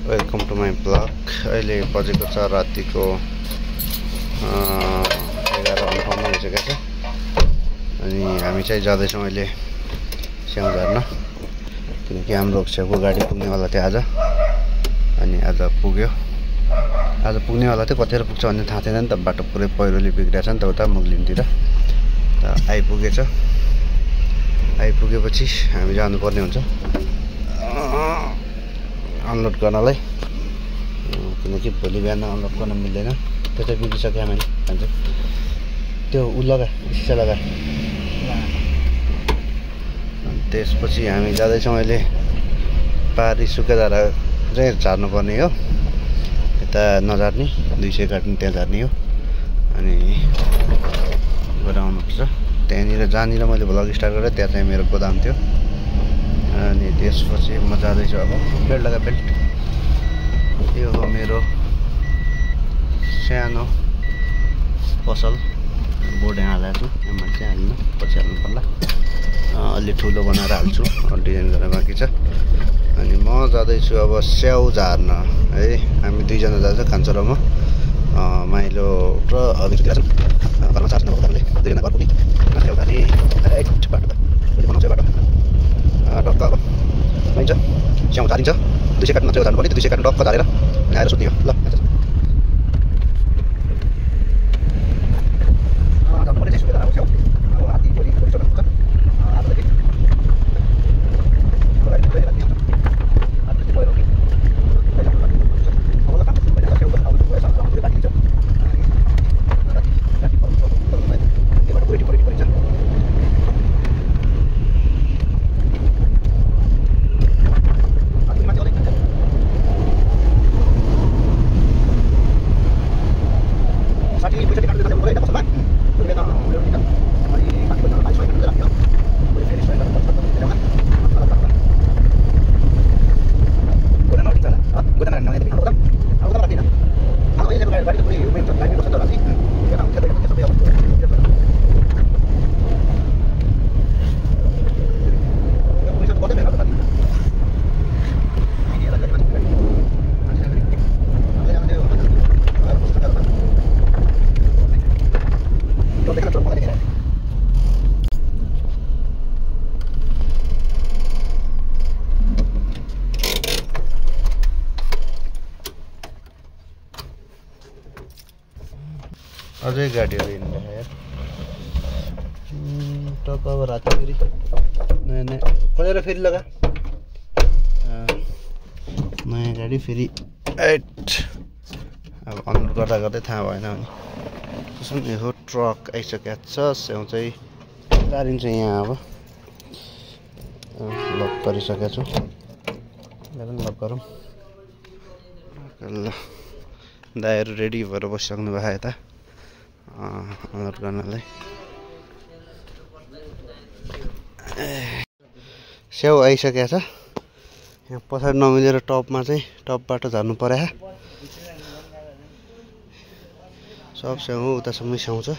Welcome to my blog. अहिले बजेको छ रातिको 11:58 भइसकेको छ अनि हामी चाहिँ जाँदैछौँ अहिले स्याउ झार्न, किनकि हाम्रो छेउको गाडी पुग्नेवाला थियो आज। अनि आज पुग्यो, आज पुग्नेवाला थियो। कतिखेर पुग्छ भन्ने थाहा थिएन नि त, बाटो पुरै पहिरोले बिग्रिएको छ नि त उता मुगलिनतिर। त आइपुगेछ, आइपुगेपछि हामी जानुपर्ने हुन्छ अनलोड गर्नलाई, किनकि भोलि बिहान अनलोड गर्न मिल्दैन। त्यो चाहिँ बिग्रिसक्यो मैले भन्छ, त्यो उ लगा सिसा लगा। अनि त्यसपछि हामी जाँदैछौँ अहिले पारी सुकेधारा चाहिँ झार्नुपर्ने हो। यता नझार्ने 200 काट्ने, त्यहाँ झार्ने हो। अनि गएर आउनुपर्छ त्यहाँनिर, जहाँनिर मैले भ्लग स्टार्ट गरेँ त्यहाँ चाहिँ मेरो गोदाम थियो। अनि त्यसपछि म जाँदैछु अब। बेल्ट लगा, बेल्ट। यो हो मेरो सानो पसल। बोर्ड यहाँ हालेको छु, यहाँ मान्छे हाल्नु, पछि हाल्नु पर्ला। अलि ठुलो बनाएर हाल्छु, डिजाइन गर्न बाँकी छ। अनि म जाँदैछु अब स्याउ झार्न है। हामी दुईजना जाँदैछौँ, कान्छो र म। माइलो र अभिजित घरमा चार्ज नभएकोले दुईजना घर पुग्ने। स्याउ झार्ने बाटो त बनाउँछ बाटो टक्क अब हुन्छ। स्याउ झारिन्छ, 200 काट्नु मात्रै झार्नु पर्ने। 200 काट्नु टक्क झारेर आएर सुत्ने हो। ल अझै गाडीहरू हिँड्दैन यार। टक्क अब राति फेरि नयाँ नयाँ खोलेर फेरि लगा नयाँ गाडी फेरि एट। अब अनलोड गर्दा गर्दै थाहा भएन भने त्यसो नि हो। ट्रक आइसकेको छ, स्याउ चाहिँ गाडिन्छ यहाँ। अब लक गरिसकेको छु, लक गरौँ। ल दाइहरू रेडी भएर बसिसक्नु भयो यता अनलोड गर्नलाई। स्याउ आइसकेको छ। यहाँ पछाडि नमिलेर टपमा चाहिँ टपबाट झार्नु पर्यो। सब स्याउ हो, उतासम्मै स्याउ छ।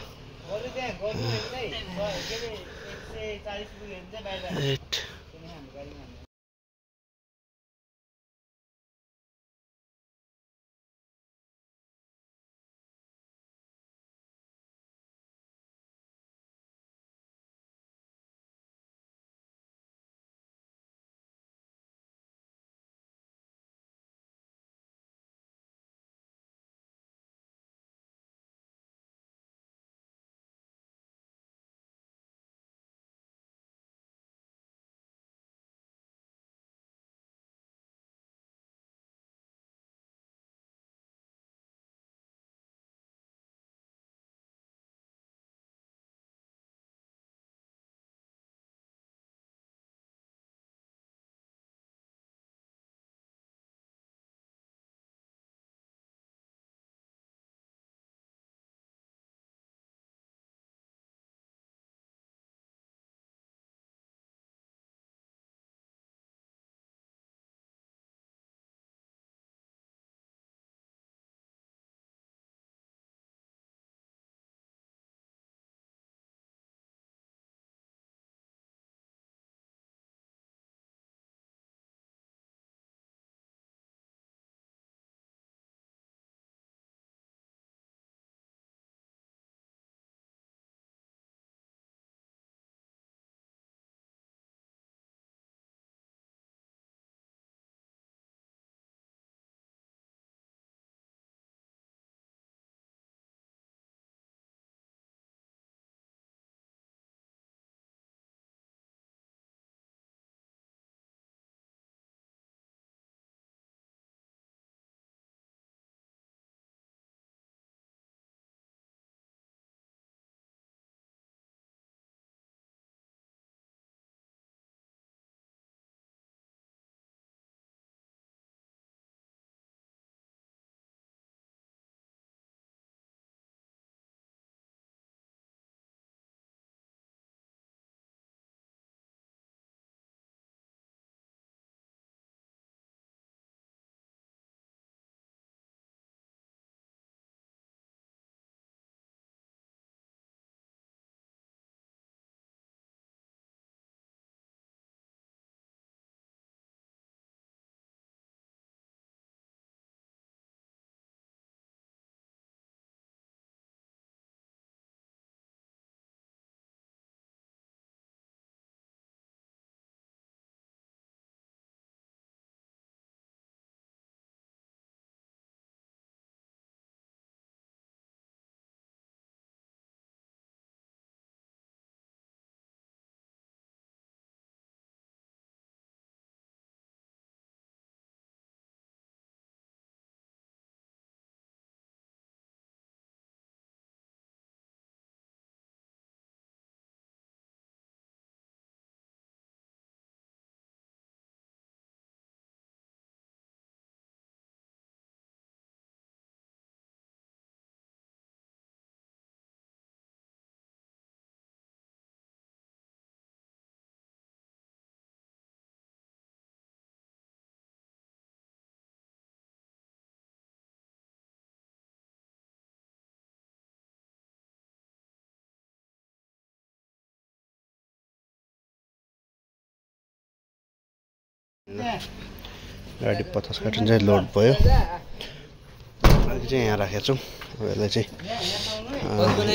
गाडी 50 कार्टुन चाहिँ लोड भयो। अहिले चाहिँ यहाँ राखेको छौँ। यसलाई चाहिँ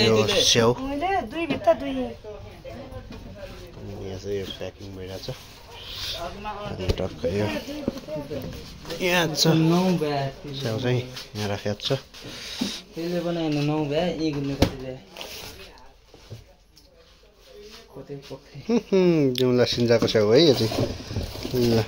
यो स्याउ यहाँ चाहिँ यो प्याकिङ भइरहेछ। अनि टक्क यो यहाँ छ स्याउ चाहिँ यहाँ राखेको छ। त्यसले बनाएन 9 भ्या यी गुल्ने कति भ्या कतै पक्कै जुम्ला सिन्जाको स्याउ है यो चाहिँ। ल